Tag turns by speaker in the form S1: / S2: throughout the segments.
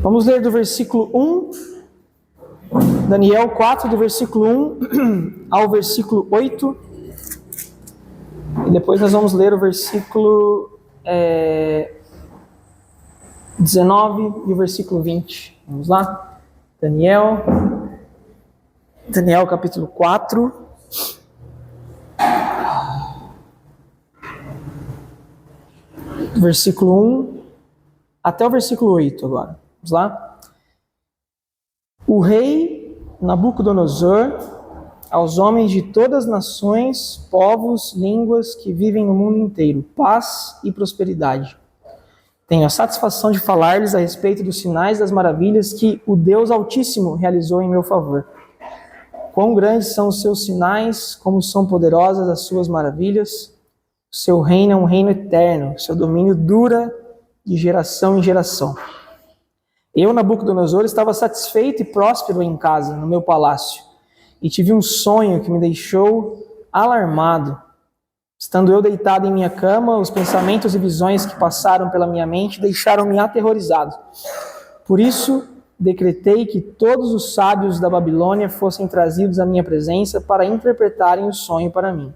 S1: Vamos ler do versículo 1, Daniel 4, do versículo 1 ao versículo 8. E depois nós vamos ler o versículo 19 e o versículo 20. Vamos lá? Daniel capítulo 4. Versículo 1 até o versículo 8 agora. Vamos lá? O rei Nabucodonosor, aos homens de todas as nações, povos, línguas que vivem no mundo inteiro, paz e prosperidade. Tenho a satisfação de falar-lhes a respeito dos sinais das maravilhas que o Deus Altíssimo realizou em meu favor. Quão grandes são os seus sinais, como são poderosas as suas maravilhas. O seu reino é um reino eterno, o seu domínio dura de geração em geração. Eu, Nabucodonosor, estava satisfeito e próspero em casa, no meu palácio, e tive um sonho que me deixou alarmado. Estando eu deitado em minha cama, os pensamentos e visões que passaram pela minha mente deixaram-me aterrorizado. Por isso, decretei que todos os sábios da Babilônia fossem trazidos à minha presença para interpretarem o sonho para mim.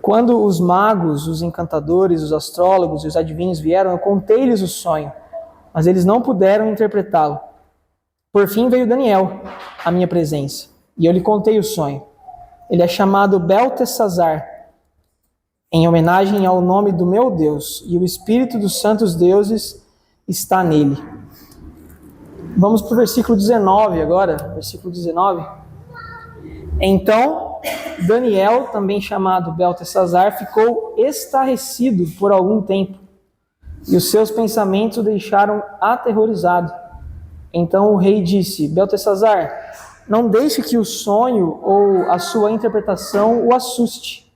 S1: Quando os magos, os encantadores, os astrólogos e os adivinhos vieram, eu contei-lhes o sonho, mas eles não puderam interpretá-lo. Por fim veio Daniel à minha presença, e eu lhe contei o sonho. Ele é chamado Beltesazar, em homenagem ao nome do meu Deus, e o Espírito dos santos deuses está nele. Vamos para o versículo 19 agora, versículo 19. Então, Daniel, também chamado Beltesazar, ficou estarrecido por algum tempo, e os seus pensamentos o deixaram aterrorizado. Então o rei disse: Beltesazar, não deixe que o sonho ou a sua interpretação o assuste.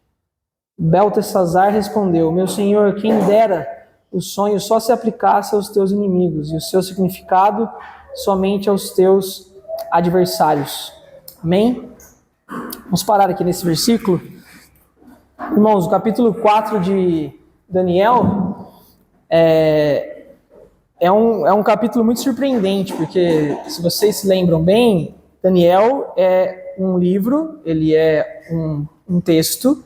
S1: Beltesazar respondeu: meu senhor, quem dera o sonho só se aplicasse aos teus inimigos, e o seu significado somente aos teus adversários. Amém? Vamos parar aqui nesse versículo. Irmãos, o capítulo 4 de Daniel é um capítulo muito surpreendente, porque, se vocês se lembram bem, Daniel é um livro, ele é um texto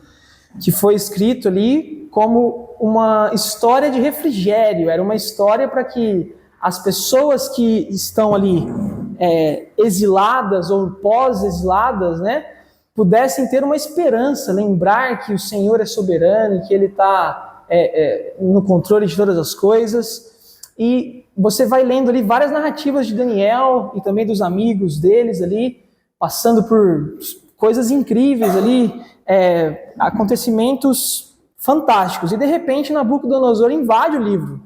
S1: que foi escrito ali como uma história de refrigério, era uma história para que as pessoas que estão ali exiladas ou pós-exiladas, né, pudessem ter uma esperança, lembrar que o Senhor é soberano e que Ele está no controle de todas as coisas. E você vai lendo ali várias narrativas de Daniel e também dos amigos deles ali, passando por coisas incríveis ali, acontecimentos fantásticos. E de repente Nabucodonosor invade o livro.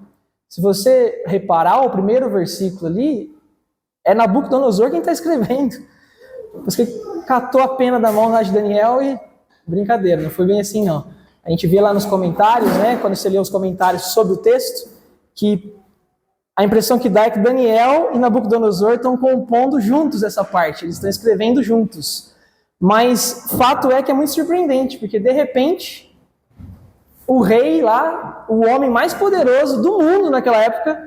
S1: Se você reparar o primeiro versículo ali, é Nabucodonosor quem está escrevendo. Você catou a pena da mão lá de Daniel e... Brincadeira, não foi bem assim não. A gente vê lá nos comentários, né, quando você lê os comentários sobre o texto, que a impressão que dá é que Daniel e Nabucodonosor estão compondo juntos essa parte, eles estão escrevendo juntos. Mas fato é que é muito surpreendente, porque de repente o rei lá, o homem mais poderoso do mundo naquela época,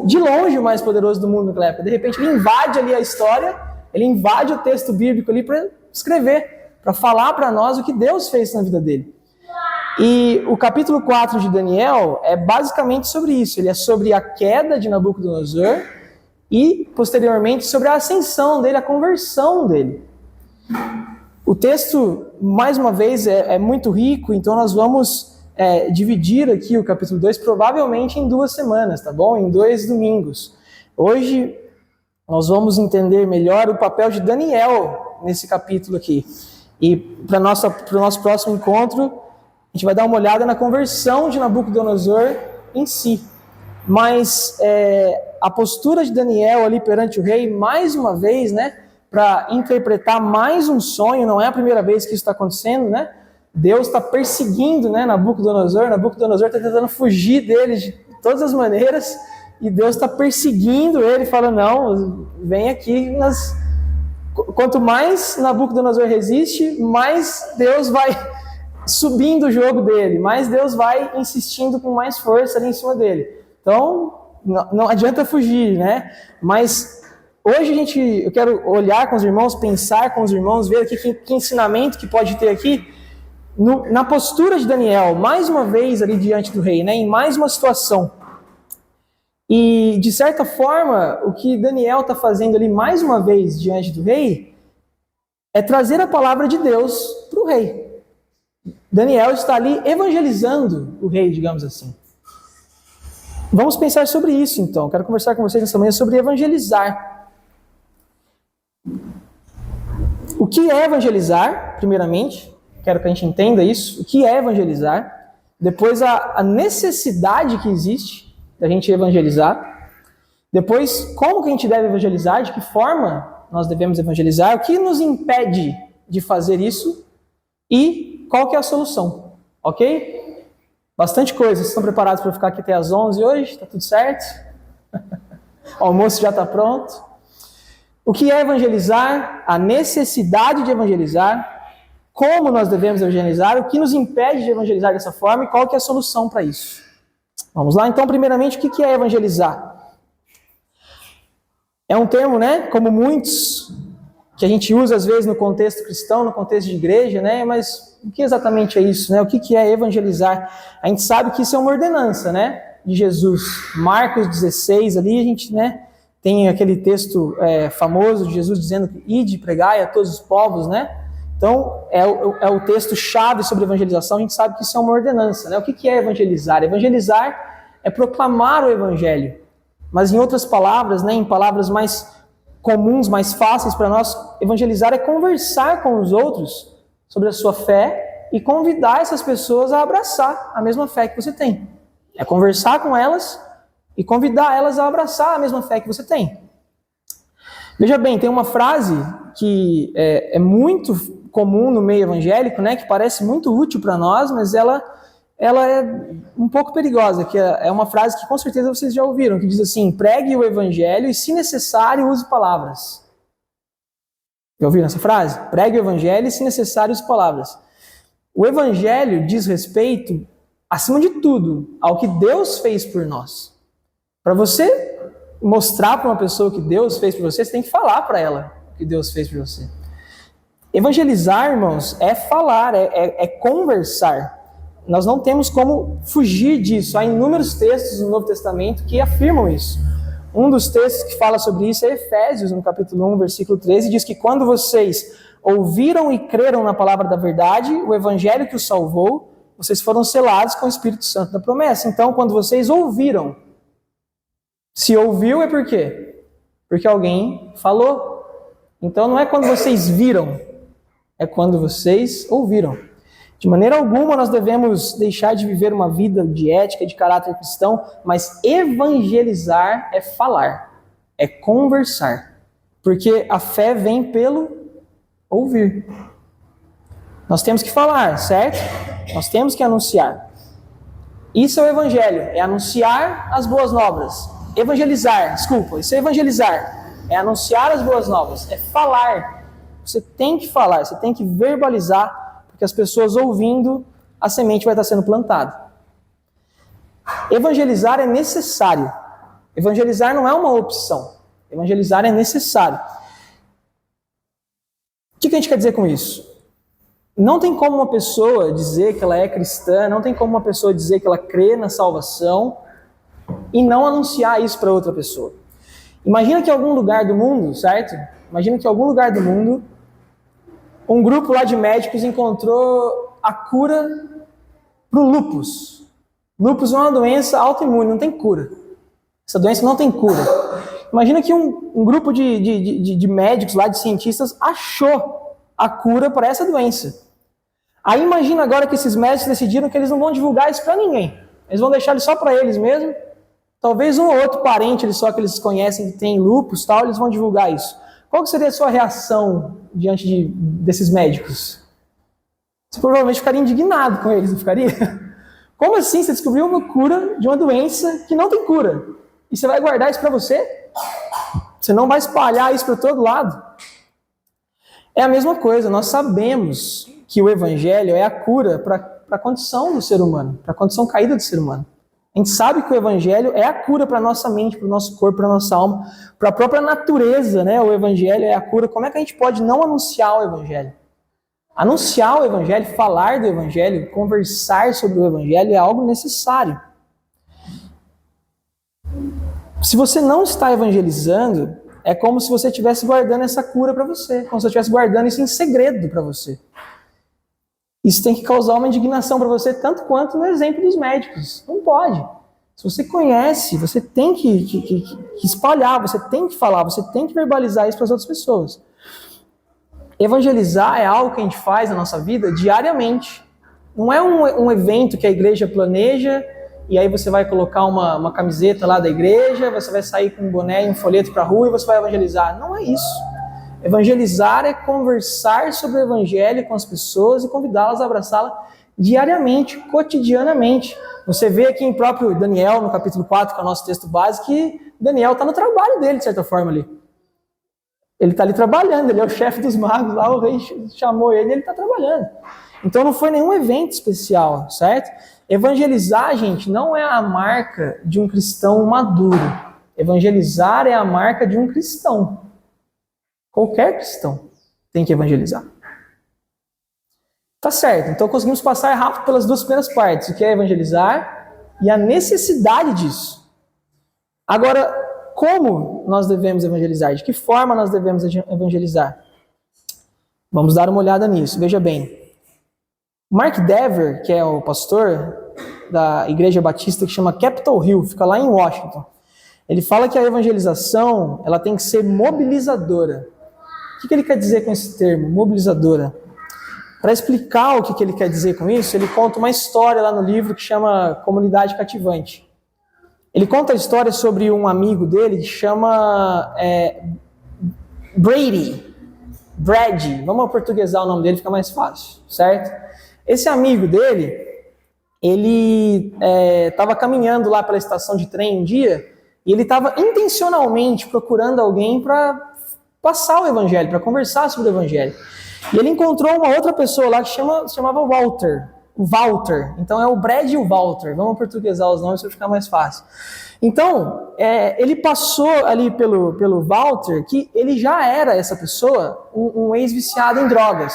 S1: de longe o mais poderoso do mundo naquela época, de repente ele invade ali a história, ele invade o texto bíblico ali para escrever, para falar para nós o que Deus fez na vida dele. E o capítulo 4 de Daniel é basicamente sobre isso, ele é sobre a queda de Nabucodonosor e posteriormente sobre a ascensão dele, a conversão dele. O texto, mais uma vez, é muito rico, então nós vamos dividir aqui o capítulo 2 provavelmente em 2 semanas, tá bom? Em 2 domingos. Hoje nós vamos entender melhor o papel de Daniel nesse capítulo aqui. E para o nosso próximo encontro, a gente vai dar uma olhada na conversão de Nabucodonosor em si. Mas a postura de Daniel ali perante o rei, mais uma vez, né, para interpretar mais um sonho, não é a primeira vez que isso está acontecendo, né? Deus está perseguindo, né, Nabucodonosor está tentando fugir dele de todas as maneiras, e Deus está perseguindo ele, fala, não, vem aqui. Quanto mais Nabucodonosor resiste, mais Deus vai subindo o jogo dele, mais Deus vai insistindo com mais força ali em cima dele. Então, não adianta fugir, né? Mas hoje eu quero olhar com os irmãos, pensar com os irmãos, ver aqui que ensinamento que pode ter aqui na postura de Daniel, mais uma vez ali diante do rei, né? Em mais uma situação. E, de certa forma, o que Daniel está fazendo ali mais uma vez diante do rei é trazer a palavra de Deus para o rei. Daniel está ali evangelizando o rei, digamos assim. Vamos pensar sobre isso, então. Quero conversar com vocês nessa manhã sobre evangelizar. O que é evangelizar, primeiramente? Quero que a gente entenda isso. O que é evangelizar? Depois, a necessidade que existe da gente evangelizar. Depois, como que a gente deve evangelizar? De que forma nós devemos evangelizar? O que nos impede de fazer isso? E qual que é a solução? Ok? Bastante coisa. Vocês estão preparados para ficar aqui até às 11 hoje? Está tudo certo? O almoço já está pronto. O que é evangelizar? A necessidade de evangelizar. Como nós devemos evangelizar? O que nos impede de evangelizar dessa forma? E qual que é a solução para isso? Vamos lá? Então, primeiramente, o que é evangelizar? É um termo, né? Como muitos que a gente usa às vezes no contexto cristão, no contexto de igreja, né? Mas o que exatamente é isso, né? O que é evangelizar? A gente sabe que isso é uma ordenança, né? De Jesus. Marcos 16 ali, a gente, né? Tem aquele texto famoso de Jesus dizendo que ide, pregai a todos os povos, né? Então, é o texto chave sobre evangelização, a gente sabe que isso é uma ordenança, né? O que é evangelizar? Evangelizar é proclamar o evangelho. Mas em outras palavras, né? Em palavras mais comuns, mais fáceis para nós, evangelizar é conversar com os outros sobre a sua fé e convidar essas pessoas a abraçar a mesma fé que você tem. É conversar com elas e convidar elas a abraçar a mesma fé que você tem. Veja bem, tem uma frase que é muito comum no meio evangélico, né, que parece muito útil para nós, mas ela é um pouco perigosa, que é uma frase que com certeza vocês já ouviram, que diz assim: pregue o evangelho e, se necessário, use palavras. Já ouviram essa frase? Pregue o evangelho e, se necessário, use palavras. O evangelho diz respeito, acima de tudo, ao que Deus fez por nós. Para você mostrar para uma pessoa o que Deus fez por você, você tem que falar para ela o que Deus fez por você. Evangelizar, irmãos, é falar, é conversar. Nós não temos como fugir disso. Há inúmeros textos no Novo Testamento que afirmam isso. Um dos textos que fala sobre isso é Efésios, no capítulo 1, versículo 13, diz que quando vocês ouviram e creram na palavra da verdade, o evangelho que os salvou, vocês foram selados com o Espírito Santo da promessa. Então, quando vocês ouviram, se ouviu é por quê? Porque alguém falou. Então, não é quando vocês viram, é quando vocês ouviram. De maneira alguma nós devemos deixar de viver uma vida de ética, de caráter cristão, mas evangelizar é falar, é conversar. Porque a fé vem pelo ouvir. Nós temos que falar, certo? Nós temos que anunciar. Isso é o evangelho, é anunciar as boas novas. Evangelizar, desculpa, isso é evangelizar. É anunciar as boas novas, é falar. Você tem que falar, você tem que verbalizar, que as pessoas ouvindo, a semente vai estar sendo plantada. Evangelizar é necessário. Evangelizar não é uma opção. Evangelizar é necessário. O que a gente quer dizer com isso? Não tem como uma pessoa dizer que ela é cristã, não tem como uma pessoa dizer que ela crê na salvação e não anunciar isso para outra pessoa. Imagina que em algum lugar do mundo, certo? Imagina que em algum lugar do mundo um grupo lá de médicos encontrou a cura para o lúpus. Lúpus é uma doença autoimune, não tem cura. Essa doença não tem cura. Imagina que um grupo de médicos lá, de cientistas, achou a cura para essa doença. Aí imagina agora que esses médicos decidiram que eles não vão divulgar isso para ninguém. Eles vão deixar ele só para eles mesmo. Talvez um ou outro parente só que eles conhecem que tem lúpus, tal, eles vão divulgar isso. Qual seria a sua reação diante desses médicos? Você provavelmente ficaria indignado com eles, não ficaria? Como assim você descobriu uma cura de uma doença que não tem cura? E você vai guardar isso para você? Você não vai espalhar isso para todo lado? É a mesma coisa, nós sabemos que o evangelho é a cura para a condição do ser humano, para a condição caída do ser humano. A gente sabe que o evangelho é a cura para a nossa mente, para o nosso corpo, para a nossa alma, para a própria natureza, né? O evangelho é a cura. Como é que a gente pode não anunciar o evangelho? Anunciar o evangelho, falar do evangelho, conversar sobre o evangelho é algo necessário. Se você não está evangelizando, é como se você estivesse guardando essa cura para você, como se você estivesse guardando isso em segredo para você. Isso tem que causar uma indignação para você, tanto quanto no exemplo dos médicos. Não pode. Se você conhece, você tem que espalhar, você tem que falar, você tem que verbalizar isso para as outras pessoas. Evangelizar é algo que a gente faz na nossa vida diariamente. Não é um evento que a igreja planeja e aí você vai colocar uma camiseta lá da igreja, você vai sair com um boné e um folheto para a rua e você vai evangelizar. Não é isso. Evangelizar é conversar sobre o evangelho com as pessoas e convidá-las a abraçá-la diariamente, cotidianamente. Você vê aqui em próprio Daniel, no capítulo 4, que é o nosso texto básico, que Daniel está no trabalho dele, de certa forma, ali. Ele está ali trabalhando, ele é o chefe dos magos, lá o rei chamou ele e ele está trabalhando. Então não foi nenhum evento especial, certo? Evangelizar, gente, não é a marca de um cristão maduro. Evangelizar é a marca de um cristão. Qualquer cristão tem que evangelizar. Tá certo, então conseguimos passar rápido pelas duas primeiras partes, o que é evangelizar e a necessidade disso. Agora, como nós devemos evangelizar? De que forma nós devemos evangelizar? Vamos dar uma olhada nisso, veja bem. Mark Dever, que é o pastor da Igreja Batista que chama Capitol Hill, fica lá em Washington, ele fala que a evangelização ela tem que ser mobilizadora. O que ele quer dizer com esse termo, mobilizadora? Para explicar o que ele quer dizer com isso, ele conta uma história lá no livro que chama Comunidade Cativante. Ele conta a história sobre um amigo dele que chama Brady. Vamos aportuguesar o nome dele, fica mais fácil, certo? Esse amigo dele, ele estava caminhando lá pela estação de trem um dia e ele estava intencionalmente procurando alguém para passar o evangelho, para conversar sobre o evangelho. E ele encontrou uma outra pessoa lá que se chamava Walter. Então é o Brad e o Walter. Vamos portuguesar os nomes para ficar mais fácil. Então, ele passou ali pelo Walter, que ele já era essa pessoa, um ex-viciado em drogas.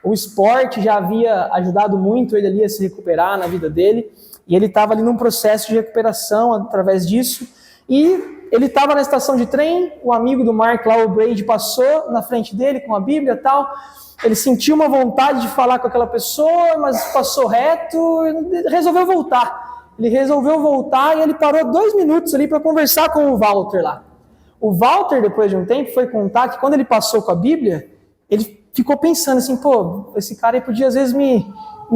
S1: O esporte já havia ajudado muito ele ali a se recuperar na vida dele, e ele estava ali num processo de recuperação através disso, e ele estava na estação de trem, o amigo do Mark lá, o Brady, passou na frente dele com a Bíblia e tal. Ele sentiu uma vontade de falar com aquela pessoa, mas passou reto e resolveu voltar. Ele resolveu voltar e ele parou 2 minutos ali para conversar com o Walter lá. O Walter, depois de um tempo, foi contar que quando ele passou com a Bíblia, ele ficou pensando assim, pô, esse cara aí podia às vezes me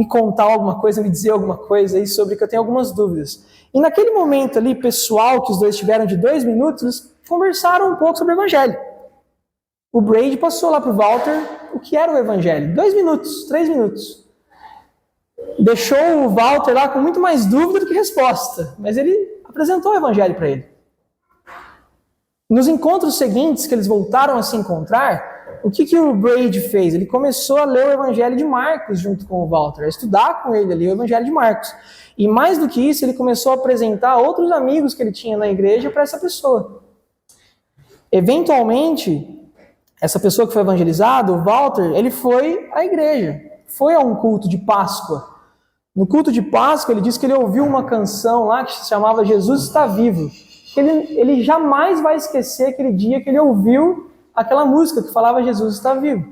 S1: contar alguma coisa, me dizer alguma coisa aí sobre que eu tenho algumas dúvidas. E naquele momento ali, pessoal, que os dois tiveram de 2 minutos, eles conversaram um pouco sobre o evangelho. O Brady passou lá para o Walter o que era o evangelho. 2 minutos, 3 minutos. Deixou o Walter lá com muito mais dúvida do que resposta, mas ele apresentou o evangelho para ele. Nos encontros seguintes, que eles voltaram a se encontrar, o que o Brady fez? Ele começou a ler o evangelho de Marcos junto com o Walter, a estudar com ele ali o evangelho de Marcos. E mais do que isso, ele começou a apresentar outros amigos que ele tinha na igreja para essa pessoa. Eventualmente, essa pessoa que foi evangelizada, o Walter, ele foi à igreja, foi a um culto de Páscoa. No culto de Páscoa, ele disse que ele ouviu uma canção lá que se chamava Jesus Está Vivo. Ele jamais vai esquecer aquele dia que ele ouviu aquela música que falava Jesus Está Vivo.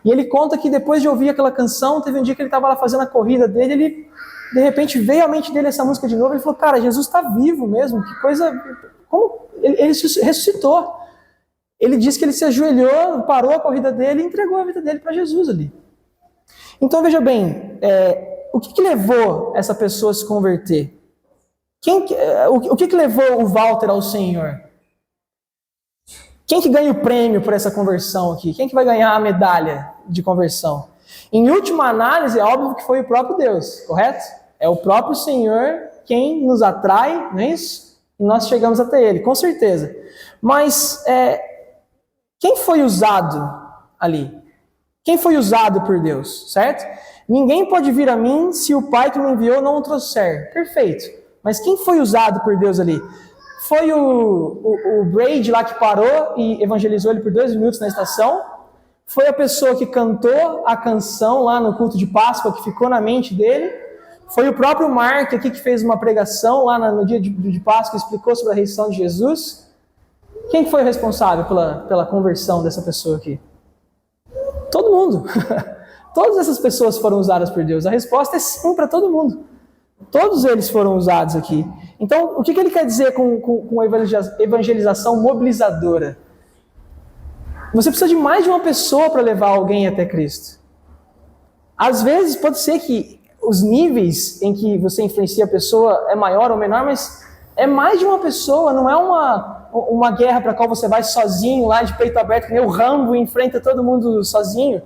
S1: E ele conta que depois de ouvir aquela canção, teve um dia que ele estava lá fazendo a corrida dele, ele, de repente, veio à mente dele essa música de novo, ele falou, cara, Jesus está vivo mesmo, que coisa... Como? Ele ressuscitou. Ele disse que ele se ajoelhou, parou a corrida dele e entregou a vida dele para Jesus ali. Então, veja bem, o que levou essa pessoa a se converter? O que levou o Walter ao Senhor? Quem que ganha o prêmio por essa conversão aqui? Quem que vai ganhar a medalha de conversão? Em última análise, é óbvio que foi o próprio Deus, correto? É o próprio Senhor quem nos atrai, não é isso? E nós chegamos até Ele, com certeza. Mas quem foi usado ali? Quem foi usado por Deus, certo? Ninguém pode vir a mim se o Pai que me enviou não o trouxer. Perfeito. Mas quem foi usado por Deus ali? Foi o Brady lá que parou e evangelizou ele por 2 minutos na estação? Foi a pessoa que cantou a canção lá no culto de Páscoa, que ficou na mente dele? Foi o próprio Mark aqui que fez uma pregação lá no dia de Páscoa e explicou sobre a ressurreição de Jesus? Quem foi o responsável pela conversão dessa pessoa aqui? Todo mundo. Todas essas pessoas foram usadas por Deus. A resposta é sim para todo mundo. Todos eles foram usados aqui. Então, o que ele quer dizer com a evangelização mobilizadora? Você precisa de mais de uma pessoa para levar alguém até Cristo. Às vezes, pode ser que os níveis em que você influencia a pessoa é maior ou menor, mas é mais de uma pessoa, não é uma guerra para a qual você vai sozinho, lá de peito aberto, que nem o Rambo, e enfrenta todo mundo sozinho.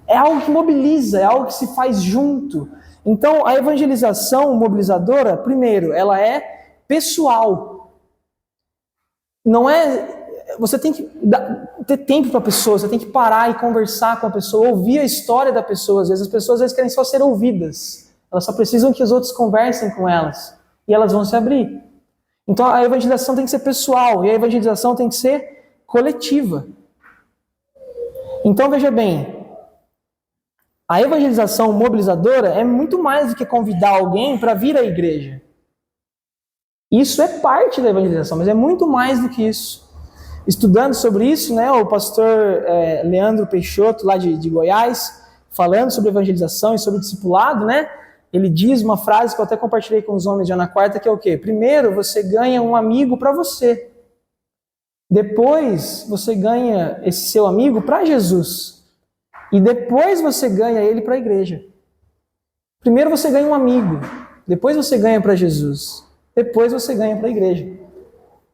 S1: É algo que mobiliza, é algo que se faz junto. Então, a evangelização mobilizadora, primeiro, ela é pessoal. Não é... Você tem que ter tempo para a pessoa, você tem que parar e conversar com a pessoa, ouvir a história da pessoa. Às vezes as pessoas querem só ser ouvidas. Elas só precisam que os outros conversem com elas. E elas vão se abrir. Então, a evangelização tem que ser pessoal e a evangelização tem que ser coletiva. Então, veja bem, a evangelização mobilizadora é muito mais do que convidar alguém para vir à igreja. Isso é parte da evangelização, mas é muito mais do que isso. Estudando sobre isso, né, o pastor Leandro Peixoto, lá de Goiás, falando sobre evangelização e sobre discipulado, né, ele diz uma frase que eu até compartilhei com os homens de Ana Quarta, que é o quê? Primeiro, você ganha um amigo para você. Depois, você ganha esse seu amigo para Jesus. E depois você ganha ele para a igreja. Primeiro você ganha um amigo, depois você ganha para Jesus, depois você ganha para a igreja.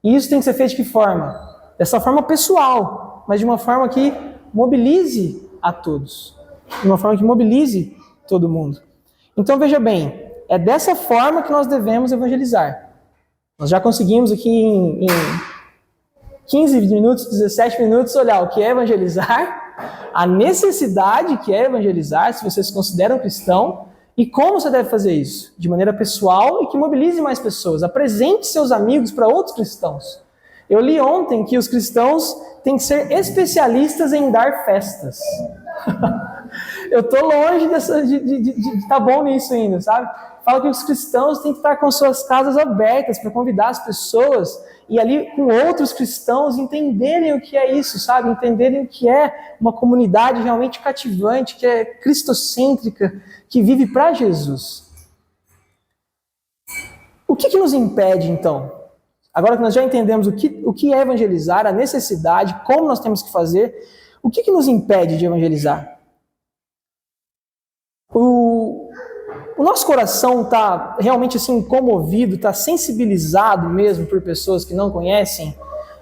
S1: E isso tem que ser feito de que forma? Dessa forma pessoal, mas de uma forma que mobilize a todos. De uma forma que mobilize todo mundo. Então veja bem, é dessa forma que nós devemos evangelizar. Nós já conseguimos aqui em 15 minutos, 17 minutos, olhar o que é evangelizar, a necessidade que é evangelizar, se você se considera um cristão, e como você deve fazer isso? De maneira pessoal e que mobilize mais pessoas. Apresente seus amigos para outros cristãos. Eu li ontem que os cristãos têm que ser especialistas em dar festas. Eu estou longe de estar bom nisso ainda, sabe? Fala que os cristãos têm que estar com suas casas abertas para convidar as pessoas e ali com outros cristãos entenderem o que é isso, sabe? Entenderem o que é uma comunidade realmente cativante, que é cristocêntrica, que vive para Jesus. O que nos impede, então? Agora que nós já entendemos o que é evangelizar, a necessidade, como nós temos que fazer, o que nos impede de evangelizar? O nosso coração está realmente assim comovido, está sensibilizado mesmo por pessoas que não conhecem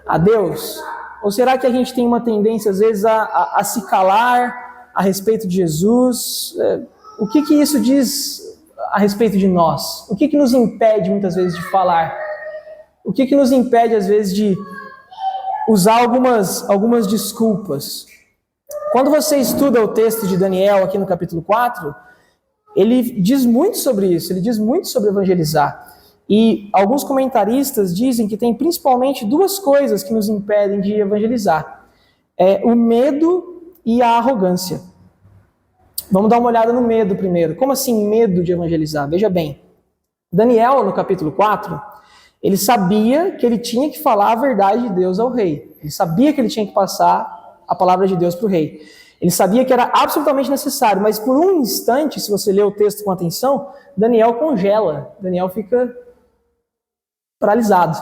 S1: a Deus? Ou será que a gente tem uma tendência às vezes a se calar a respeito de Jesus? O que isso diz a respeito de nós? O que nos impede muitas vezes de falar? O que nos impede às vezes de usar algumas desculpas? Quando você estuda o texto de Daniel aqui no capítulo 4, ele diz muito sobre isso, ele diz muito sobre evangelizar. E alguns comentaristas dizem que tem principalmente 2 coisas que nos impedem de evangelizar. O medo e a arrogância. Vamos dar uma olhada no medo primeiro. Como assim medo de evangelizar? Veja bem, Daniel no capítulo 4, ele sabia que ele tinha que falar a verdade de Deus ao rei. Ele sabia que ele tinha que passar a palavra de Deus para o rei. Ele sabia que era absolutamente necessário, mas por um instante, se você ler o texto com atenção, Daniel congela. Daniel fica paralisado.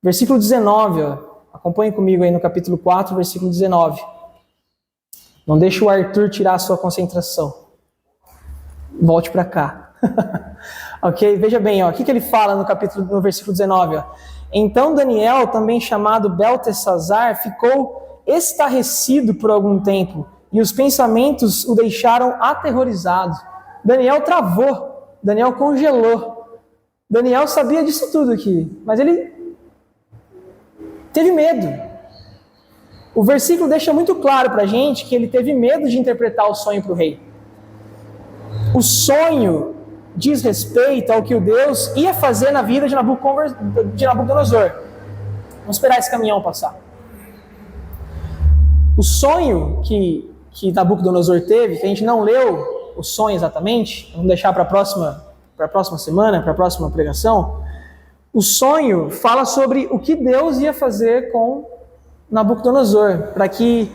S1: Versículo 19, ó. Acompanhe comigo aí no capítulo 4, versículo 19. Não deixe o Arthur tirar a sua concentração. Volte para cá. Ok? Veja bem, ó, o que ele fala no versículo 19? Ó. Então Daniel, também chamado Beltesazar, ficou estarrecido por algum tempo, e os pensamentos o deixaram aterrorizado. Daniel travou, Daniel congelou. Daniel sabia disso tudo aqui, mas ele teve medo. O versículo deixa muito claro para a gente que ele teve medo de interpretar o sonho para o rei. O sonho diz respeito ao que o Deus ia fazer na vida de Nabucodonosor. Vamos esperar esse caminhão passar. O sonho que Nabucodonosor teve, que a gente não leu o sonho exatamente, vamos deixar para a próxima semana, para a próxima pregação. O sonho fala sobre o que Deus ia fazer com Nabucodonosor, para que,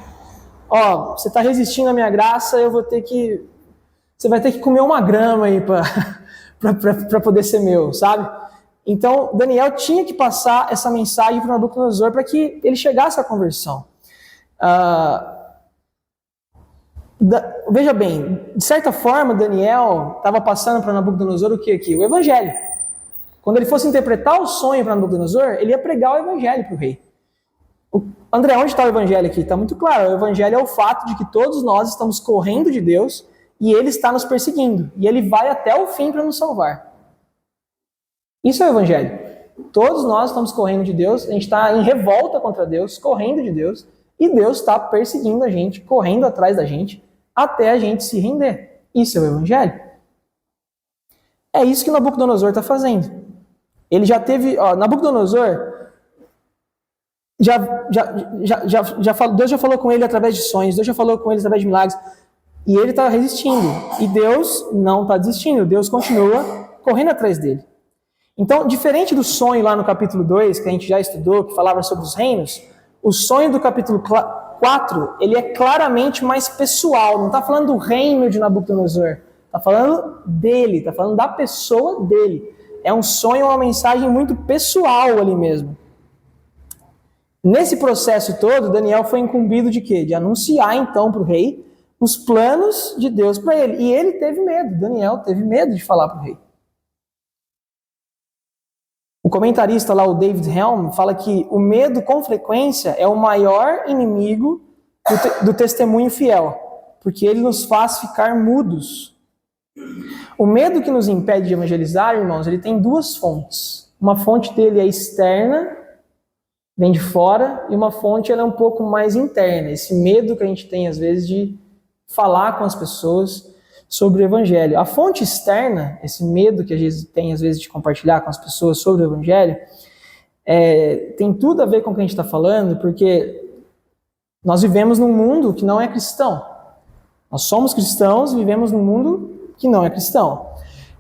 S1: você está resistindo à minha graça, você vai ter que comer uma grama aí para poder ser meu, sabe? Então, Daniel tinha que passar essa mensagem para Nabucodonosor para que ele chegasse à conversão. Veja bem, de certa forma, Daniel estava passando para Nabucodonosor o que aqui? O Evangelho. Quando ele fosse interpretar o sonho para Nabucodonosor, ele ia pregar o Evangelho para o rei. André, onde está o Evangelho aqui? Está muito claro, o Evangelho é o fato de que todos nós estamos correndo de Deus e Ele está nos perseguindo. E Ele vai até o fim para nos salvar. Isso é o Evangelho. Todos nós estamos correndo de Deus, a gente está em revolta contra Deus, correndo de Deus, e Deus está perseguindo a gente, correndo atrás da gente, até a gente se render. Isso é o Evangelho. É isso que Nabucodonosor está fazendo. Ele já teve... Nabucodonosor... Deus já falou com ele através de sonhos, Deus já falou com ele através de milagres, e ele está resistindo. E Deus não está desistindo, Deus continua correndo atrás dele. Então, diferente do sonho lá no capítulo 2, que a gente já estudou, que falava sobre os reinos, o sonho do capítulo 4, ele é claramente mais pessoal, não está falando do reino de Nabucodonosor, está falando dele, está falando da pessoa dele. É um sonho, uma mensagem muito pessoal ali mesmo. Nesse processo todo, Daniel foi incumbido de quê? De anunciar então para o rei os planos de Deus para ele. E ele teve medo, Daniel teve medo de falar para o rei. O comentarista lá, o David Helm, fala que o medo, com frequência, é o maior inimigo do testemunho fiel, porque ele nos faz ficar mudos. O medo que nos impede de evangelizar, irmãos, ele tem duas fontes. Uma fonte dele é externa, vem de fora, e uma fonte ela é um pouco mais interna. Esse medo que a gente tem, às vezes, de falar com as pessoas sobre o Evangelho. A fonte externa, esse medo que a gente tem, às vezes, de compartilhar com as pessoas sobre o Evangelho, tem tudo a ver com o que a gente está falando, porque nós vivemos num mundo que não é cristão. Nós somos cristãos e vivemos num mundo que não é cristão.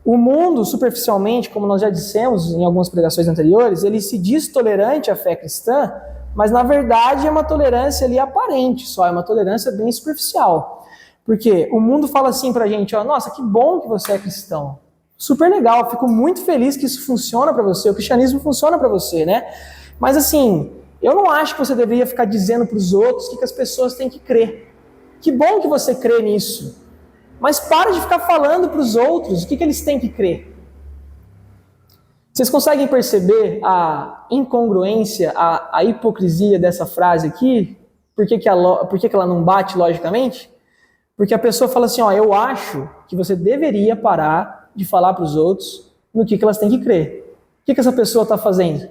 S1: O mundo, superficialmente, como nós já dissemos em algumas pregações anteriores, ele se diz tolerante à fé cristã, mas na verdade é uma tolerância ali aparente só, é uma tolerância bem superficial. Porque o mundo fala assim pra gente, nossa, que bom que você é cristão. Super legal, fico muito feliz que isso funciona pra você, o cristianismo funciona pra você, né? Mas assim, eu não acho que você deveria ficar dizendo pros outros o que as pessoas têm que crer. Que bom que você crê nisso. Mas para de ficar falando para os outros o que eles têm que crer. Vocês conseguem perceber a incongruência, a hipocrisia dessa frase aqui? Por que ela não bate logicamente? Porque a pessoa fala assim, eu acho que você deveria parar de falar para os outros no que elas têm que crer. O que essa pessoa está fazendo?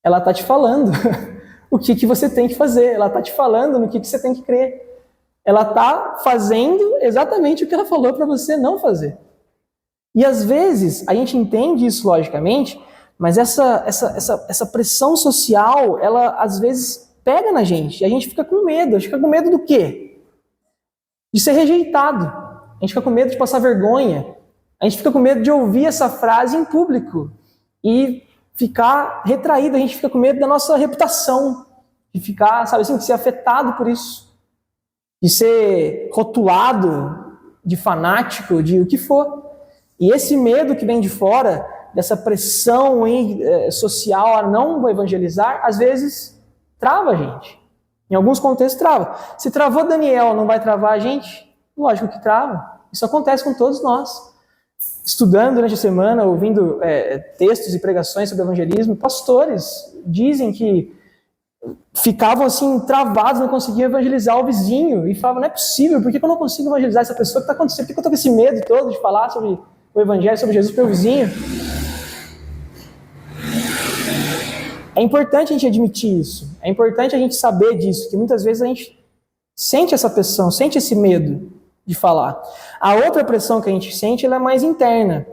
S1: Ela está te falando o que você tem que fazer. Ela está te falando no que você tem que crer. Ela está fazendo exatamente o que ela falou para você não fazer. E às vezes, a gente entende isso logicamente, mas essa pressão social, ela às vezes pega na gente, e a gente fica com medo. A gente fica com medo do quê? De ser rejeitado. A gente fica com medo de passar vergonha. A gente fica com medo de ouvir essa frase em público e ficar retraído. A gente fica com medo da nossa reputação, de ficar, de ser afetado por isso. De ser rotulado de fanático, de o que for. E esse medo que vem de fora, dessa pressão social a não evangelizar, às vezes trava a gente. Em alguns contextos trava. Se travou Daniel, não vai travar a gente? Lógico que trava. Isso acontece com todos nós. Estudando durante a semana, ouvindo textos e pregações sobre evangelismo, pastores dizem que ficavam assim travados, não conseguiam evangelizar o vizinho e falavam, não é possível, por que eu não consigo evangelizar essa pessoa? O que está acontecendo? Por que eu estou com esse medo todo de falar sobre o evangelho, sobre Jesus para o vizinho? É importante a gente admitir isso, é importante a gente saber disso, que muitas vezes a gente sente essa pressão, sente esse medo de falar. A outra pressão que a gente sente, ela é mais interna.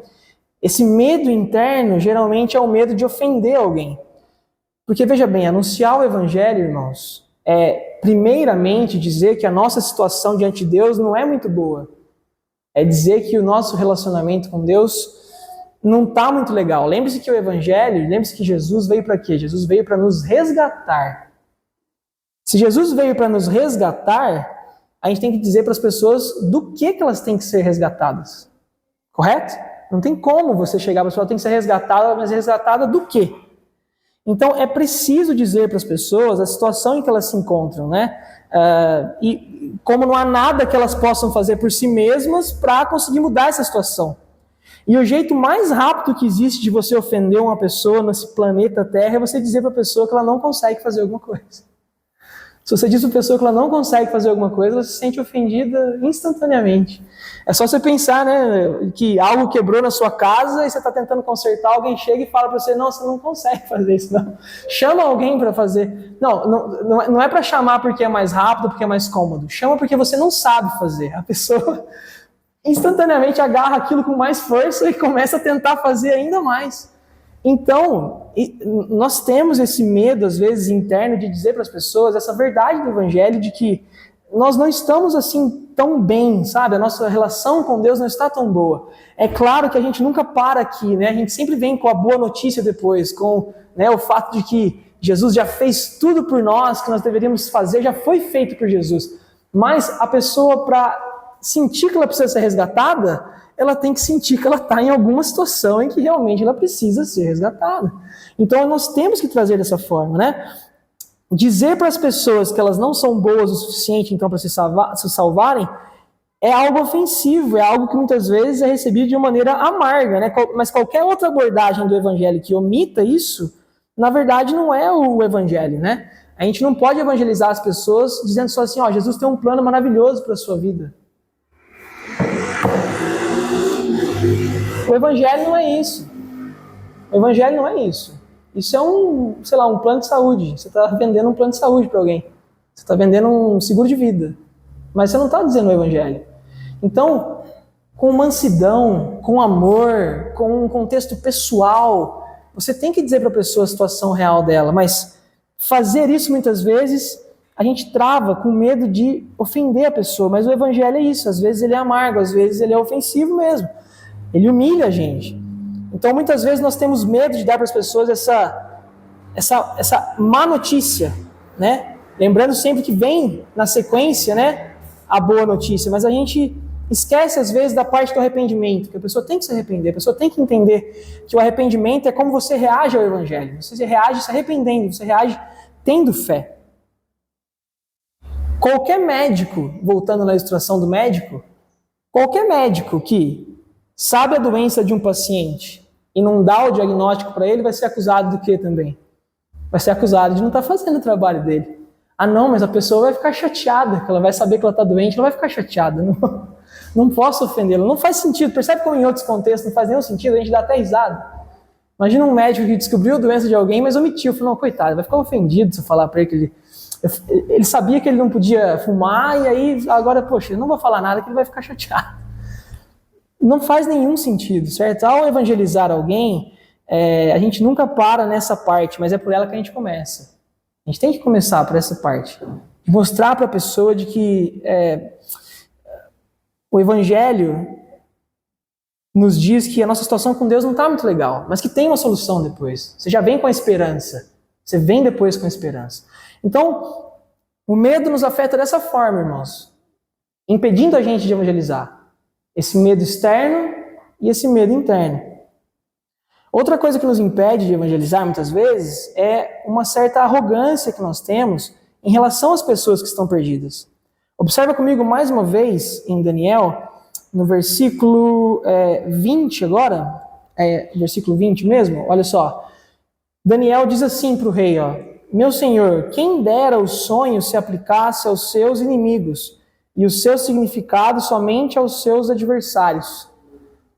S1: Esse medo interno, geralmente, é o medo de ofender alguém. Porque, veja bem, anunciar o evangelho, irmãos, é, primeiramente, dizer que a nossa situação diante de Deus não é muito boa. É dizer que o nosso relacionamento com Deus não está muito legal. Lembre-se que o evangelho, lembre-se que Jesus veio para quê? Jesus veio para nos resgatar. Se Jesus veio para nos resgatar, a gente tem que dizer para as pessoas do que elas têm que ser resgatadas. Correto? Não tem como você chegar para a pessoa, tem que ser resgatada, mas resgatada do quê? Então, é preciso dizer para as pessoas a situação em que elas se encontram, né? E como não há nada que elas possam fazer por si mesmas para conseguir mudar essa situação. E o jeito mais rápido que existe de você ofender uma pessoa nesse planeta Terra é você dizer para a pessoa que ela não consegue fazer alguma coisa. Se você diz para a pessoa que ela não consegue fazer alguma coisa, ela se sente ofendida instantaneamente. É só você pensar, né, que algo quebrou na sua casa e você está tentando consertar, alguém chega e fala para você, não, você não consegue fazer isso, não. Chama alguém para fazer. Não é para chamar porque é mais rápido, porque é mais cômodo. Chama porque você não sabe fazer. A pessoa instantaneamente agarra aquilo com mais força e começa a tentar fazer ainda mais. Então, nós temos esse medo, às vezes, interno de dizer para as pessoas essa verdade do evangelho de que nós não estamos assim tão bem, sabe? A nossa relação com Deus não está tão boa. É claro que a gente nunca para aqui, né? A gente sempre vem com a boa notícia depois, com, né, o fato de que Jesus já fez tudo por nós, que nós deveríamos fazer, já foi feito por Jesus. Mas a pessoa, para sentir que ela precisa ser resgatada, ela tem que sentir que ela está em alguma situação em que realmente ela precisa ser resgatada. Então nós temos que trazer dessa forma, né? Dizer para as pessoas que elas não são boas o suficiente então para se salvarem é algo ofensivo, é algo que muitas vezes é recebido de uma maneira amarga, né? Mas qualquer outra abordagem do evangelho que omita isso, na verdade não é o evangelho, né? A gente não pode evangelizar as pessoas dizendo só assim, ó, Jesus tem um plano maravilhoso para a sua vida. O evangelho não é isso. O evangelho não é isso. Isso é um plano de saúde. Você está vendendo um plano de saúde para alguém. Você está vendendo um seguro de vida. Mas você não está dizendo o evangelho. Então, com mansidão, com amor, com um contexto pessoal, você tem que dizer para a pessoa a situação real dela. Mas fazer isso muitas vezes, a gente trava com medo de ofender a pessoa. Mas o evangelho é isso. Às vezes ele é amargo, às vezes ele é ofensivo mesmo. Ele humilha a gente. Então, muitas vezes nós temos medo de dar para as pessoas essa má notícia, né? Lembrando sempre que vem na sequência, né, a boa notícia, mas a gente esquece às vezes da parte do arrependimento, que a pessoa tem que se arrepender, a pessoa tem que entender que o arrependimento é como você reage ao evangelho. Você reage se arrependendo, você reage tendo fé. Qualquer médico, voltando na ilustração do médico, qualquer médico que sabe a doença de um paciente e não dá o diagnóstico para ele, vai ser acusado do quê também? Vai ser acusado de não estar fazendo o trabalho dele. Ah não, mas a pessoa vai ficar chateada, que ela vai saber que ela está doente, ela vai ficar chateada. Não posso ofendê-la. Não faz sentido. Percebe como em outros contextos não faz nenhum sentido? A gente dá até risada. Imagina um médico que descobriu a doença de alguém, mas omitiu. Falou, não, coitado, vai ficar ofendido se eu falar para ele que ele sabia que ele não podia fumar e aí agora, poxa, eu não vou falar nada que ele vai ficar chateado. Não faz nenhum sentido, certo? Ao evangelizar alguém, a gente nunca para nessa parte, mas é por ela que a gente começa. A gente tem que começar por essa parte. De mostrar para a pessoa de que o evangelho nos diz que a nossa situação com Deus não está muito legal, mas que tem uma solução depois. Você já vem com a esperança. Você vem depois com a esperança. Então, o medo nos afeta dessa forma, irmãos. Impedindo a gente de evangelizar. Esse medo externo e esse medo interno. Outra coisa que nos impede de evangelizar muitas vezes é uma certa arrogância que nós temos em relação às pessoas que estão perdidas. Observa comigo mais uma vez em Daniel, no versículo 20 agora, versículo 20 mesmo, olha só. Daniel diz assim para o rei, ó, meu senhor, quem dera o sonho se aplicasse aos seus inimigos e o seu significado somente aos seus adversários.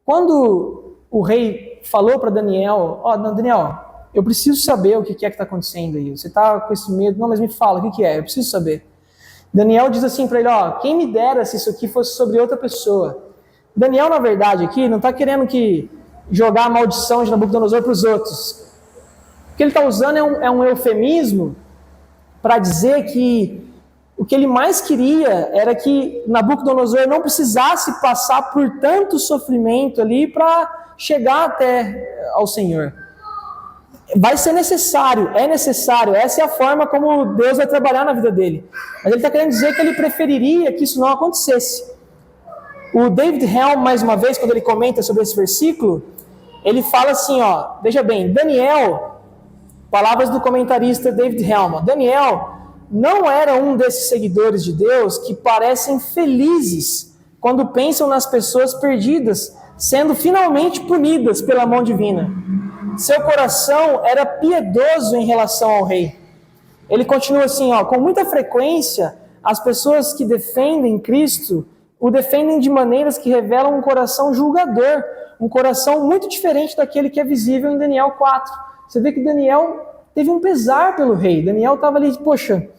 S1: Quando o rei falou para Daniel, Daniel, eu preciso saber o que é que está acontecendo aí. Você está com esse medo? Não, mas me fala, o que é? Eu preciso saber. Daniel diz assim para ele, quem me dera se isso aqui fosse sobre outra pessoa. Daniel, na verdade, aqui não está querendo que jogar a maldição de Nabucodonosor para os outros. O que ele está usando é um eufemismo para dizer que o que ele mais queria era que Nabucodonosor não precisasse passar por tanto sofrimento ali para chegar até ao Senhor. Vai ser necessário, é necessário, essa é a forma como Deus vai trabalhar na vida dele. Mas ele está querendo dizer que ele preferiria que isso não acontecesse. O David Helm, mais uma vez, quando ele comenta sobre esse versículo, ele fala assim, ó, veja bem, Daniel, palavras do comentarista David Helm, Daniel não era um desses seguidores de Deus que parecem felizes quando pensam nas pessoas perdidas, sendo finalmente punidas pela mão divina. Seu coração era piedoso em relação ao rei. Ele continua assim, ó, com muita frequência, as pessoas que defendem Cristo o defendem de maneiras que revelam um coração julgador, um coração muito diferente daquele que é visível em Daniel 4. Você vê que Daniel teve um pesar pelo rei. Daniel estava ali, poxa,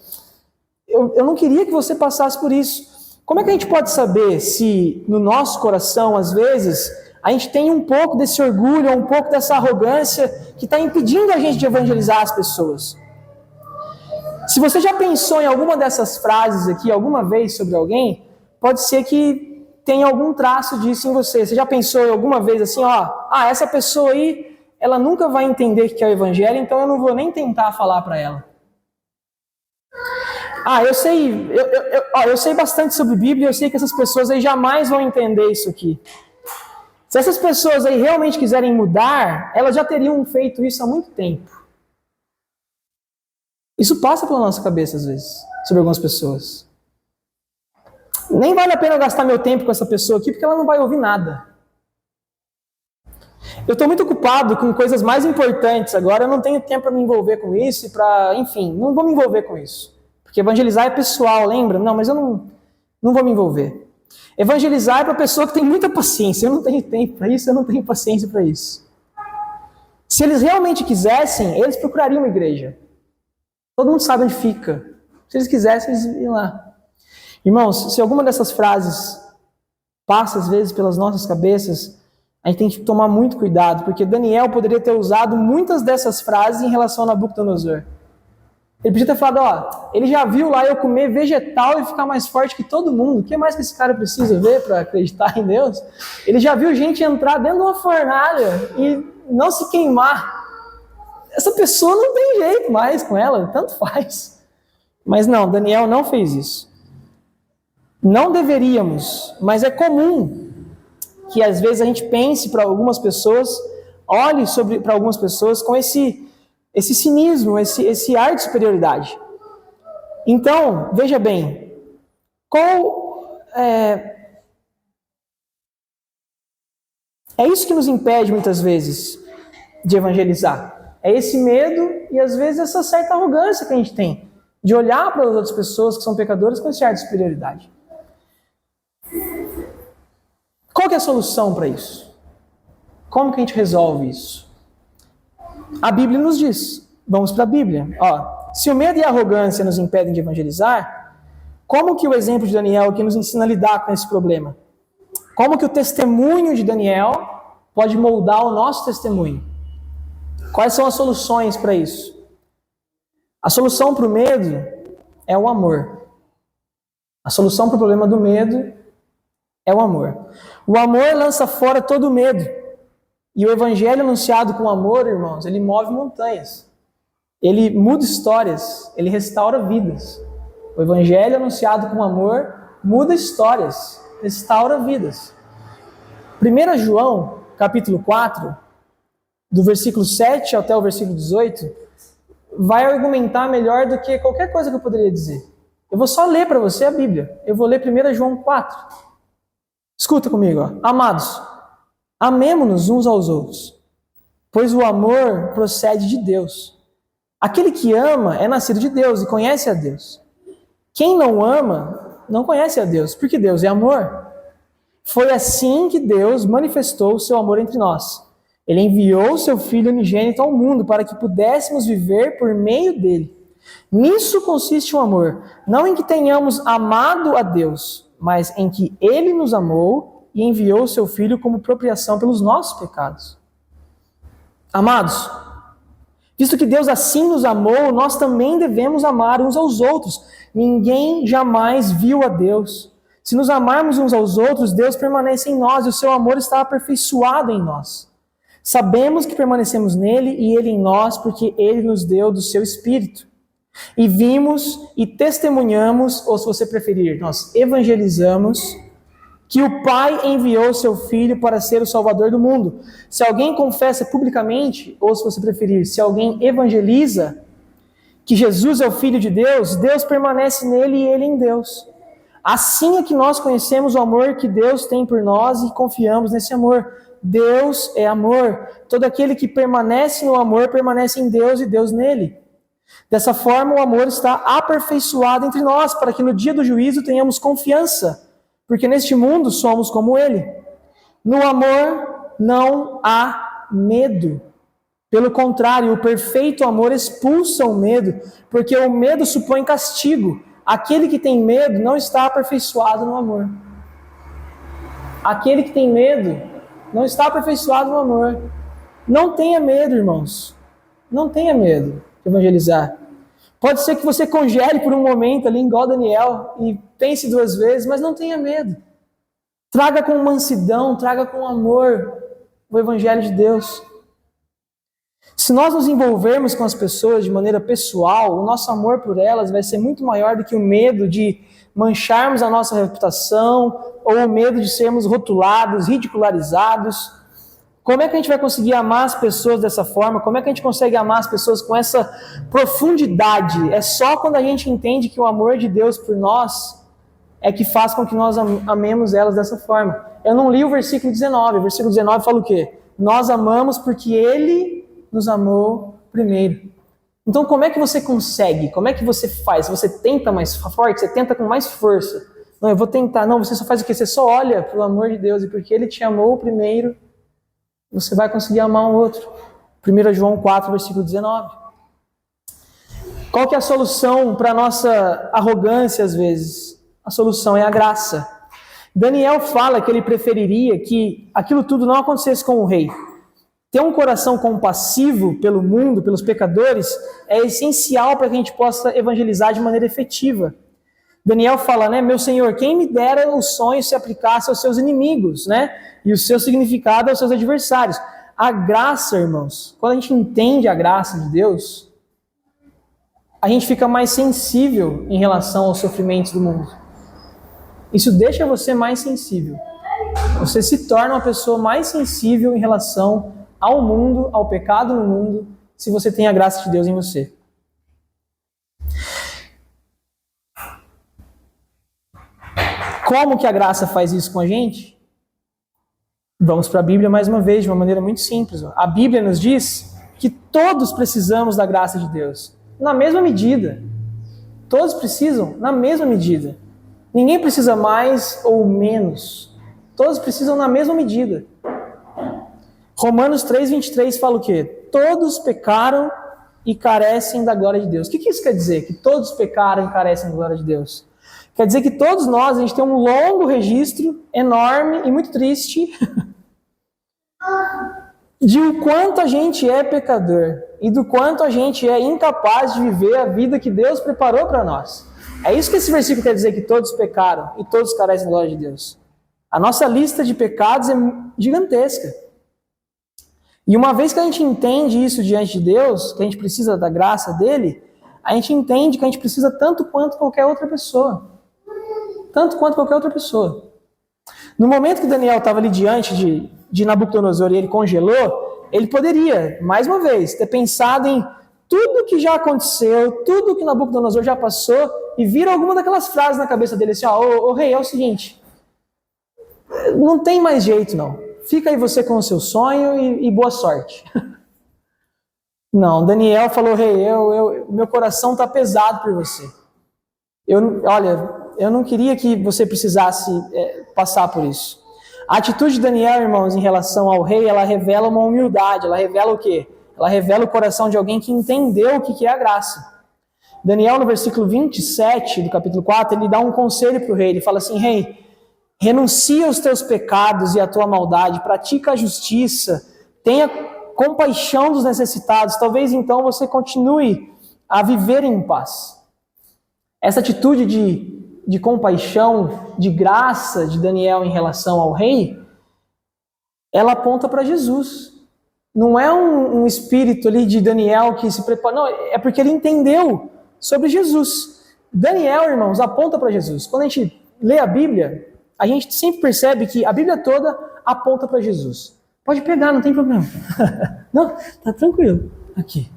S1: eu não queria que você passasse por isso. Como é que a gente pode saber se no nosso coração, às vezes, a gente tem um pouco desse orgulho, um pouco dessa arrogância que está impedindo a gente de evangelizar as pessoas? Se você já pensou em alguma dessas frases aqui, alguma vez sobre alguém, pode ser que tenha algum traço disso em você. Você já pensou alguma vez assim, ó, essa pessoa aí, ela nunca vai entender o que é o evangelho, então eu não vou nem tentar falar para ela. Eu sei bastante sobre Bíblia, eu sei que essas pessoas aí jamais vão entender isso aqui. Se essas pessoas aí realmente quiserem mudar, elas já teriam feito isso há muito tempo. Isso passa pela nossa cabeça às vezes, sobre algumas pessoas. Nem vale a pena eu gastar meu tempo com essa pessoa aqui, porque ela não vai ouvir nada. Eu estou muito ocupado com coisas mais importantes agora, eu não tenho tempo para me envolver com isso, enfim, não vou me envolver com isso. Porque evangelizar é pessoal, lembra? Não, mas eu não vou me envolver. Evangelizar é para pessoa que tem muita paciência. Eu não tenho tempo para isso, eu não tenho paciência para isso. Se eles realmente quisessem, eles procurariam uma igreja. Todo mundo sabe onde fica. Se eles quisessem, eles iam lá. Irmãos, se alguma dessas frases passa às vezes pelas nossas cabeças, a gente tem que tomar muito cuidado, porque Daniel poderia ter usado muitas dessas frases em relação a Nabucodonosor. Ele podia ter falado, ele já viu lá eu comer vegetal e ficar mais forte que todo mundo. O que mais que esse cara precisa ver para acreditar em Deus? Ele já viu gente entrar dentro de uma fornalha e não se queimar. Essa pessoa não tem jeito mais com ela, tanto faz. Mas não, Daniel não fez isso. Não deveríamos, mas é comum que às vezes a gente pense para algumas pessoas, olhe para algumas pessoas com esse cinismo, esse ar de superioridade. Então, veja bem, é isso que nos impede muitas vezes de evangelizar. É esse medo e às vezes essa certa arrogância que a gente tem de olhar para as outras pessoas que são pecadoras com esse ar de superioridade. Qual que é a solução para isso? Como que a gente resolve isso? A Bíblia nos diz. Vamos para a Bíblia. Se o medo e a arrogância nos impedem de evangelizar, como que o exemplo de Daniel aqui nos ensina a lidar com esse problema? Como que o testemunho de Daniel pode moldar o nosso testemunho? Quais são as soluções para isso? A solução para o medo é o amor. A solução para o problema do medo é o amor. O amor lança fora todo o medo. E o evangelho anunciado com amor, irmãos, ele move montanhas. Ele muda histórias, ele restaura vidas. O evangelho anunciado com amor muda histórias, restaura vidas. 1 João, capítulo 4, do versículo 7 até o versículo 18, vai argumentar melhor do que qualquer coisa que eu poderia dizer. Eu vou só ler para você a Bíblia. Eu vou ler 1 João 4. Escuta comigo, Amados, amemo-nos uns aos outros, pois o amor procede de Deus. Aquele que ama é nascido de Deus e conhece a Deus. Quem não ama não conhece a Deus, porque Deus é amor. Foi assim que Deus manifestou o seu amor entre nós. Ele enviou o seu Filho unigênito ao mundo para que pudéssemos viver por meio dele. Nisso consiste o amor, não em que tenhamos amado a Deus, mas em que ele nos amou e enviou o seu Filho como propriação pelos nossos pecados. Amados, visto que Deus assim nos amou, nós também devemos amar uns aos outros. Ninguém jamais viu a Deus. Se nos amarmos uns aos outros, Deus permanece em nós e o seu amor está aperfeiçoado em nós. Sabemos que permanecemos nele e ele em nós, porque ele nos deu do seu Espírito. E vimos e testemunhamos, ou se você preferir, nós evangelizamos, que o Pai enviou o seu Filho para ser o Salvador do mundo. Se alguém confessa publicamente, ou se você preferir, se alguém evangeliza que Jesus é o Filho de Deus, Deus permanece nele e ele em Deus. Assim é que nós conhecemos o amor que Deus tem por nós e confiamos nesse amor. Deus é amor. Todo aquele que permanece no amor permanece em Deus e Deus nele. Dessa forma, o amor está aperfeiçoado entre nós, para que no dia do juízo tenhamos confiança, porque neste mundo somos como ele. No amor não há medo. Pelo contrário, o perfeito amor expulsa o medo, porque o medo supõe castigo. Aquele que tem medo não está aperfeiçoado no amor. Aquele que tem medo não está aperfeiçoado no amor. Não tenha medo, irmãos. Não tenha medo de evangelizar. Pode ser que você congele por um momento ali, igual Daniel, e pense duas vezes, mas não tenha medo. Traga com mansidão, traga com amor o Evangelho de Deus. Se nós nos envolvermos com as pessoas de maneira pessoal, o nosso amor por elas vai ser muito maior do que o medo de mancharmos a nossa reputação ou o medo de sermos rotulados, ridicularizados. Como é que a gente vai conseguir amar as pessoas dessa forma? Como é que a gente consegue amar as pessoas com essa profundidade? É só quando a gente entende que o amor de Deus por nós é que faz com que nós amemos elas dessa forma. Eu não li o versículo 19. O versículo 19 fala o quê? Nós amamos porque Ele nos amou primeiro. Então, como é que você consegue? Como é que você faz? Você tenta mais forte? Você tenta com mais força? Não, eu vou tentar. Não, você só faz o quê? Você só olha para o amor de Deus e porque Ele te amou primeiro, você vai conseguir amar um outro. 1 João 4, versículo 19. Qual que é a solução para a nossa arrogância às vezes? A solução é a graça. Daniel fala que ele preferiria que aquilo tudo não acontecesse com o rei. Ter um coração compassivo pelo mundo, pelos pecadores, é essencial para que a gente possa evangelizar de maneira efetiva. Daniel fala, né? Meu Senhor, quem me dera o sonho se aplicasse aos seus inimigos, né? E o seu significado aos seus adversários. A graça, irmãos, quando a gente entende a graça de Deus, a gente fica mais sensível em relação aos sofrimentos do mundo. Isso deixa você mais sensível. Você se torna uma pessoa mais sensível em relação ao mundo, ao pecado no mundo, se você tem a graça de Deus em você. Como que a graça faz isso com a gente? Vamos para a Bíblia mais uma vez, de uma maneira muito simples. A Bíblia nos diz que todos precisamos da graça de Deus, na mesma medida. Todos precisam na mesma medida. Ninguém precisa mais ou menos. Todos precisam na mesma medida. Romanos 3,23 fala o quê? Todos pecaram e carecem da glória de Deus. O que isso quer dizer? Que todos pecaram e carecem da glória de Deus? Quer dizer que todos nós, a gente tem um longo registro, enorme e muito triste, de o quanto a gente é pecador e do quanto a gente é incapaz de viver a vida que Deus preparou para nós. É isso que esse versículo quer dizer, que todos pecaram e todos carecem da glória de Deus. A nossa lista de pecados é gigantesca. E uma vez que a gente entende isso diante de Deus, que a gente precisa da graça dele, a gente entende que a gente precisa tanto quanto qualquer outra pessoa. Tanto quanto qualquer outra pessoa. No momento que Daniel estava ali diante de Nabucodonosor e ele congelou, ele poderia, mais uma vez, ter pensado em tudo que já aconteceu, tudo que Nabucodonosor já passou, e vir alguma daquelas frases na cabeça dele assim, ô rei, é o seguinte, não tem mais jeito não, fica aí você com o seu sonho e boa sorte. Não, Daniel falou, rei, meu coração está pesado por você. Eu não queria que você precisasse passar por isso. A atitude de Daniel, irmãos, em relação ao rei, ela revela uma humildade. Ela revela o quê? Ela revela o coração de alguém que entendeu o que é a graça. Daniel, no versículo 27 do capítulo 4, ele dá um conselho para o rei. Ele fala assim, rei, renuncia aos teus pecados e à tua maldade, pratica a justiça, tenha compaixão dos necessitados, talvez então você continue a viver em paz. Essa atitude de compaixão, de graça de Daniel em relação ao rei, ela aponta para Jesus. Não é um espírito ali de Daniel que se prepara, não, é porque ele entendeu sobre Jesus. Daniel, irmãos, aponta para Jesus. Quando a gente lê a Bíblia, a gente sempre percebe que a Bíblia toda aponta para Jesus. Pode pegar, não tem problema. Não, tá tranquilo. Aqui.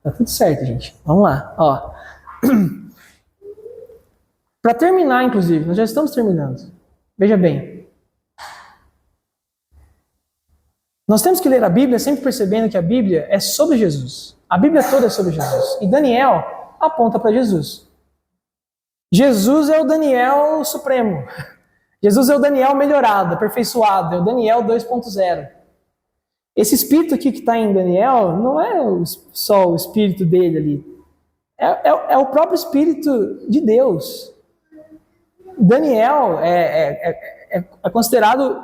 S1: Tá tudo certo, gente. Vamos lá. Ó. Para terminar, inclusive, nós já estamos terminando. Veja bem. Nós temos que ler a Bíblia sempre percebendo que a Bíblia é sobre Jesus. A Bíblia toda é sobre Jesus. E Daniel aponta para Jesus. Jesus é o Daniel supremo. Jesus é o Daniel melhorado, aperfeiçoado. É o Daniel 2.0. Esse espírito aqui que está em Daniel não é só o espírito dele ali. É o próprio espírito de Deus. Daniel é considerado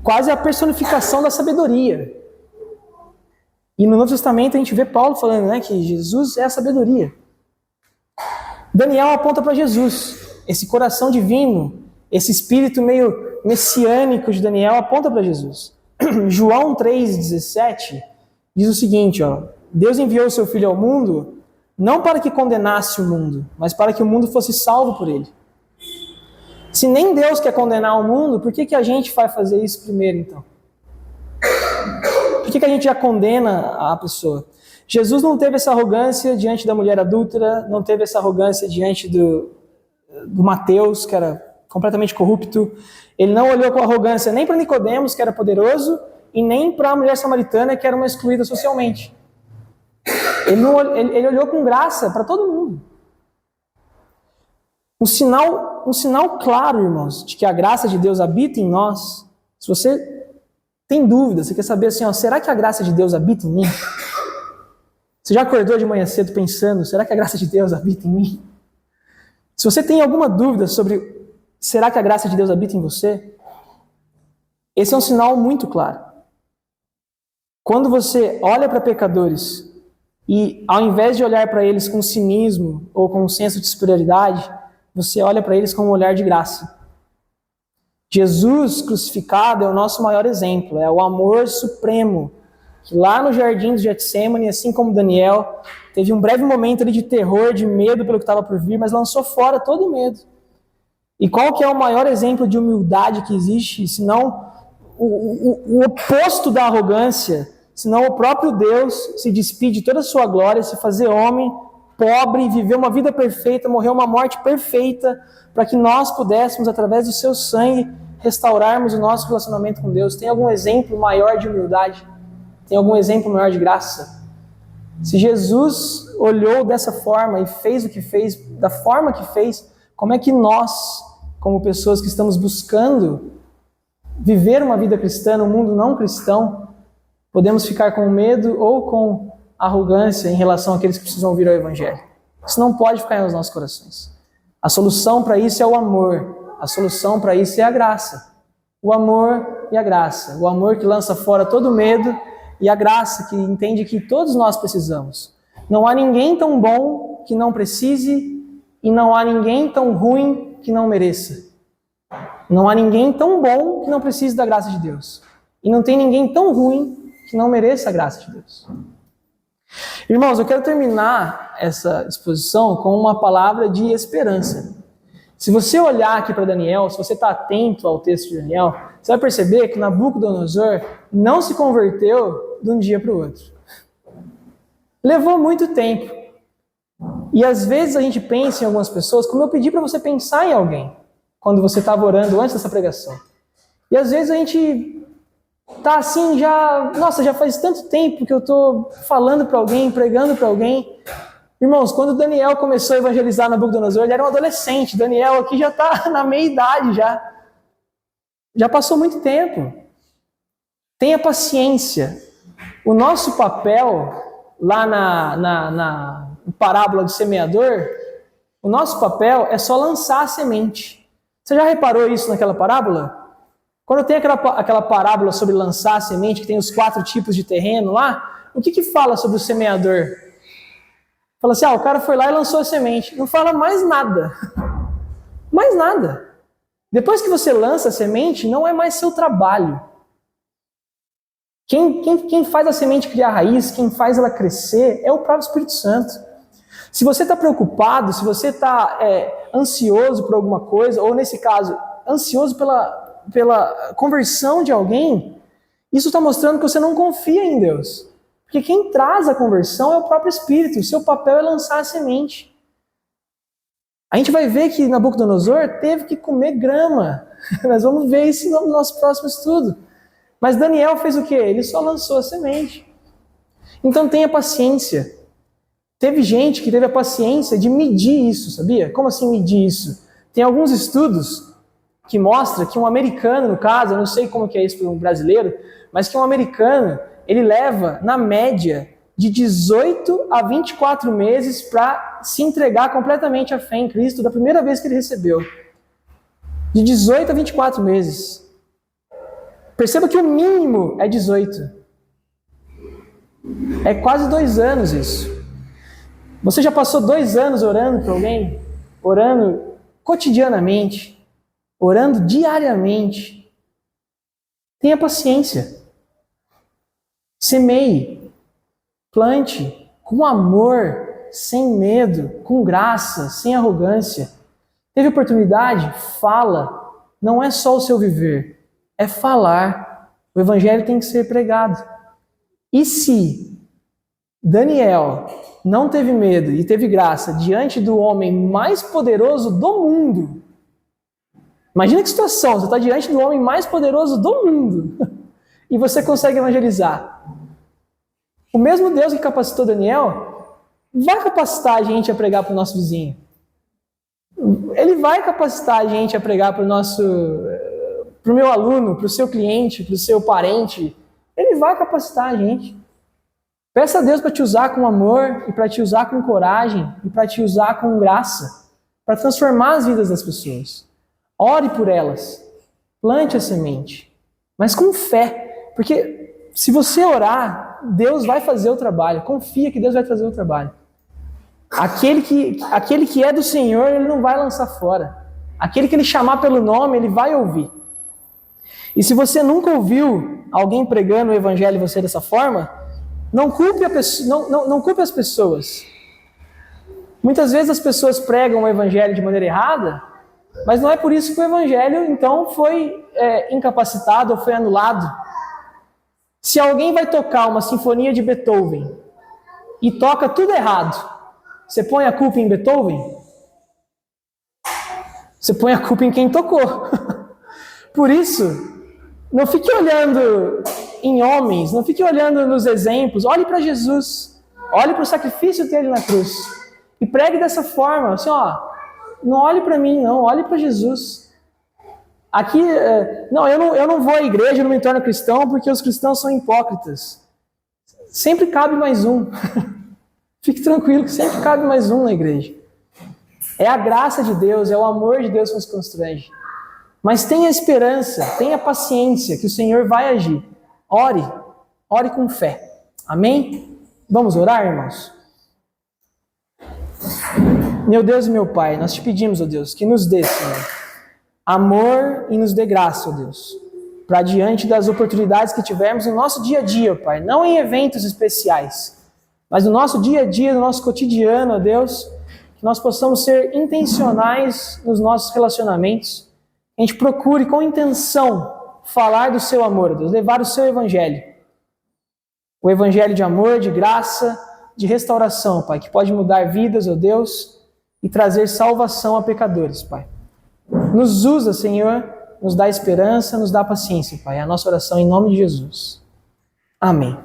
S1: quase a personificação da sabedoria. E no Novo Testamento a gente vê Paulo falando, né, que Jesus é a sabedoria. Daniel aponta para Jesus. Esse coração divino, esse espírito meio messiânico de Daniel aponta para Jesus. João 3,17 diz o seguinte, ó, Deus enviou o seu Filho ao mundo não para que condenasse o mundo, mas para que o mundo fosse salvo por ele. Se nem Deus quer condenar o mundo, por que a gente vai fazer isso primeiro, então? Por que a gente já condena a pessoa? Jesus não teve essa arrogância diante da mulher adúltera, não teve essa arrogância diante do Mateus, que era completamente corrupto. Ele não olhou com arrogância nem para Nicodemos, que era poderoso, e nem para a mulher samaritana, que era uma excluída socialmente. Ele olhou com graça para todo mundo. Um sinal claro, irmãos, de que a graça de Deus habita em nós. Se você tem dúvida, você quer saber assim, ó, será que a graça de Deus habita em mim? Você já acordou de manhã cedo pensando, será que a graça de Deus habita em mim? Se você tem alguma dúvida sobre, será que a graça de Deus habita em você? Esse é um sinal muito claro. Quando você olha para pecadores e, ao invés de olhar para eles com cinismo ou com um senso de superioridade, você olha para eles com um olhar de graça. Jesus crucificado é o nosso maior exemplo, é o amor supremo, que lá no jardim do Getsemane, assim como Daniel, teve um breve momento ali de terror, de medo pelo que estava por vir, mas lançou fora todo o medo. E qual que é o maior exemplo de humildade que existe, senão o oposto da arrogância, senão o próprio Deus se despide de toda a sua glória, se fazer homem, pobre, viver uma vida perfeita, morrer uma morte perfeita, para que nós pudéssemos, através do seu sangue, restaurarmos o nosso relacionamento com Deus. Tem algum exemplo maior de humildade? Tem algum exemplo maior de graça? Se Jesus olhou dessa forma e fez o que fez, da forma que fez, como é que nós, como pessoas que estamos buscando viver uma vida cristã no mundo não cristão, podemos ficar com medo ou com arrogância em relação àqueles que precisam ouvir o Evangelho? Isso não pode ficar nos nossos corações. A solução para isso é o amor. A solução para isso é a graça. O amor e a graça. O amor que lança fora todo medo e a graça que entende que todos nós precisamos. Não há ninguém tão bom que não precise e não há ninguém tão ruim que não mereça. Não há ninguém tão bom que não precise da graça de Deus. E não tem ninguém tão ruim que não mereça a graça de Deus. Irmãos, eu quero terminar essa exposição com uma palavra de esperança. Se você olhar aqui para Daniel, se você está atento ao texto de Daniel, você vai perceber que Nabucodonosor não se converteu de um dia para o outro. Levou muito tempo. E às vezes a gente pensa em algumas pessoas, como eu pedi para você pensar em alguém, quando você estava orando antes dessa pregação. E às vezes a gente tá assim, já faz tanto tempo que eu estou falando para alguém, pregando para alguém. Irmãos, quando Daniel começou a evangelizar Nabucodonosor, ele era um adolescente. Daniel aqui já está na meia-idade, já passou muito tempo. Tenha paciência. O nosso papel, lá na parábola do semeador, o nosso papel é só lançar a semente. Você já reparou isso naquela parábola? Quando tem aquela parábola sobre lançar a semente, que tem os 4 tipos de terreno lá, o que fala sobre o semeador? Fala assim, o cara foi lá e lançou a semente. Não fala mais nada. Mais nada. Depois que você lança a semente, não é mais seu trabalho. Quem faz a semente criar raiz, quem faz ela crescer, é o próprio Espírito Santo. Se você está preocupado, se você está ansioso por alguma coisa, ou nesse caso, ansioso pela conversão de alguém, isso está mostrando que você não confia em Deus. Porque quem traz a conversão é o próprio Espírito, o seu papel é lançar a semente. A gente vai ver que Nabucodonosor teve que comer grama. Nós vamos ver isso no nosso próximo estudo. Mas Daniel fez o quê? Ele só lançou a semente. Então tenha paciência. Teve gente que teve a paciência de medir isso, sabia? Como assim medir isso? Tem alguns estudos que mostram que um americano, no caso, eu não sei como que é isso para um brasileiro, mas que um americano, ele leva, na média, de 18 a 24 meses para se entregar completamente à fé em Cristo da primeira vez que ele recebeu. De 18 a 24 meses. Perceba que o mínimo é 18. É quase 2 anos isso. Você já passou 2 anos orando por alguém? Orando cotidianamente? Orando diariamente? Tenha paciência. Semeie. Plante com amor, sem medo, com graça, sem arrogância. Teve oportunidade? Fala. Não é só o seu viver, é falar. O evangelho tem que ser pregado. E se Daniel não teve medo e teve graça diante do homem mais poderoso do mundo, imagina que situação, você está diante do homem mais poderoso do mundo e você consegue evangelizar. O mesmo Deus que capacitou Daniel vai capacitar a gente a pregar para o nosso vizinho. Ele vai capacitar a gente a pregar para o meu aluno, para o seu cliente, para o seu parente. Ele vai capacitar a gente. Peça a Deus para te usar com amor, e para te usar com coragem, e para te usar com graça, para transformar as vidas das pessoas. Ore por elas. Plante a semente. Mas com fé. Porque se você orar, Deus vai fazer o trabalho. Confia que Deus vai fazer o trabalho. Aquele que é do Senhor, ele não vai lançar fora. Aquele que ele chamar pelo nome, ele vai ouvir. E se você nunca ouviu alguém pregando o evangelho e você dessa forma, não culpe as pessoas. Muitas vezes as pessoas pregam o evangelho de maneira errada, mas não é por isso que o evangelho então foi incapacitado ou foi anulado. Se alguém vai tocar uma sinfonia de Beethoven e toca tudo errado, você põe a culpa em Beethoven? Você põe a culpa em quem tocou. Por isso, não fique olhando em homens, não fique olhando nos exemplos, olhe para Jesus, olhe para o sacrifício dele na cruz e pregue dessa forma, assim, não olhe para mim não, olhe para Jesus. Aqui, eu não vou à igreja, eu não me torno cristão porque os cristãos são hipócritas. Sempre cabe mais um. Fique tranquilo que sempre cabe mais um na igreja. É a graça de Deus, é o amor de Deus que nos constrange. Mas tenha esperança, tenha paciência que o Senhor vai agir. Ore com fé. Amém? Vamos orar, irmãos? Meu Deus e meu Pai, nós te pedimos, ó Deus, que nos dê, Senhor, amor e nos dê graça, ó Deus, para diante das oportunidades que tivermos no nosso dia a dia, Pai, não em eventos especiais, mas no nosso dia a dia, no nosso cotidiano, ó Deus, que nós possamos ser intencionais nos nossos relacionamentos, a gente procure com intenção falar do seu amor, ó Deus, levar o seu evangelho. O evangelho de amor, de graça, de restauração, Pai, que pode mudar vidas, ó Deus, e trazer salvação a pecadores, Pai. Nos usa, Senhor, nos dá esperança, nos dá paciência, Pai. É a nossa oração em nome de Jesus. Amém.